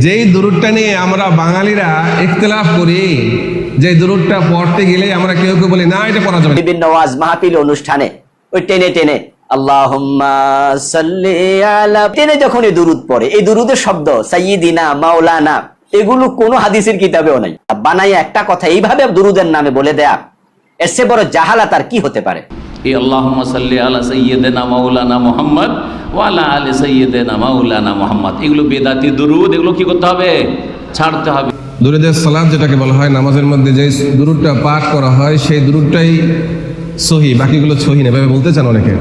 যেই দুরূদটা নিয়ে আমরা বাঙালিরা ইখতিলাফ করি, যে দুরূদটা পড়তে গেলে আমরা কেউ কেউ বলি না এটা পড়া যাবে না। বিভিন্ন ওয়াজ মাহফিল অনুষ্ঠানে ওই টেনে টেনে আল্লাহুম্মা সাল্লি আলা টেনে যখন এই দুরূদ পড়ে, এই দুরূদের শব্দ সাইয়্যিদিনা মাওলানা এগুলো কোনো হাদিসের কিতাবেও নাই। বানাই একটা কথা এইভাবে দুরূদের নামে বলে দেয়া, এর চেয়ে বড় জাহালাত আর কি হতে পারে? এই আল্লাহুম্মা সাল্লি আলা সাইয়্যিদিনা মাওলানা মুহাম্মদ ওয়া আলা আলি সাইয়্যিদিনা মাওলানা মুহাম্মদ, এগুলো বেদাতি দুরূদ, এগুলো কি করতে হবে? ছাড়তে হবে। দুরূদের সালাত যেটাকে বলা হয়, নামাজের মধ্যে যে দুরূদটা পাঠ করা হয় সেই দুরূদটাই সহি, বাকিগুলো সহি না ভাবে বলতে চান অনেকে,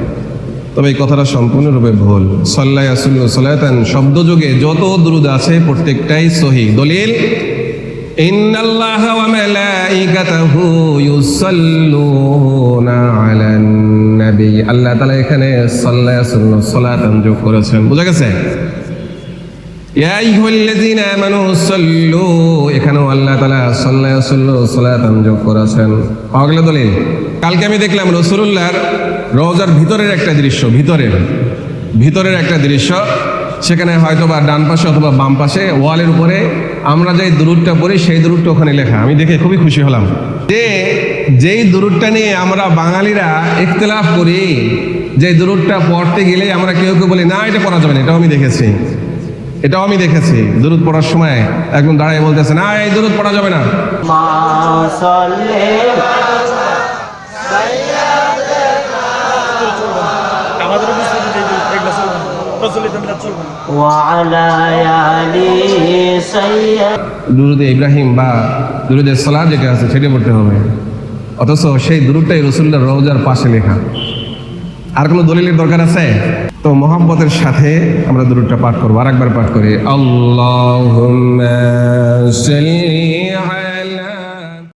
তবে এই কথাটা সম্পূর্ণরূপে ভুল। সাল্লাল্লাহু আলাইহি ওয়াসাল্লাম শব্দযোগে যত দুরূদ আছে প্রত্যেকটাই সহি। দলিল ইন্নাল্লাহা ওয়া মালাইকাতাহু ইউসাল্লুনা আলান নবী, আল্লাহ তাআলা এখানে সাল্লাল্লাহু আলাইহি ওয়াসাল্লাম সালাতান যোগ করেছেন, বুঝা গেছে? ইয়া আইয়ুহাল্লাযীনা আমানু সাল্লু, এখানেও আল্লাহ তাআলা সাল্লাল্লাহু আলাইহি ওয়াসাল্লাম সালাতান যোগ করেছেন। পাওয়া গেল দলিল। কালকে আমি দেখলাম রাসূলুল্লাহর রওজার ভিতরের একটা দৃশ্য, ভিতরের একটা দৃশ্য, সেখানে হয়তো বা ডান পাশে অথবা বাম পাশে ওয়ালের উপরে আমরা যে দুরূদটা পড়ি সেই দুরূদটা ওখানে লেখা। আমি দেখে খুবই খুশি হলাম যে যেই দুরূদটা নিয়ে আমরা বাঙালিরা ইখতিলাফ করি, যে দুরূদটা পড়তে গেলে আমরা কেউ কেউ বলি না এটা পড়া যাবে না, এটাও আমি দেখেছি। দুরূদ পড়ার সময় একদম দাঁড়ায় বলতেছে না এই দুরূদ পড়া যাবে না। দুরূদে ইব্রাহিম বা দুরূদে সালাত যেটা আছে সেটা পড়তে হবে, অথচ সেই দুরূদটাই রাসূলুল্লাহর রওজার পাশে লেখা। আর কোনো দলিলের দরকার আছে? তো মোহাম্মতের সাথে আমরা দুরূদটা পাঠ করবো। আরেকবার পাঠ করি, আল্লাহুম্মা সাল্লি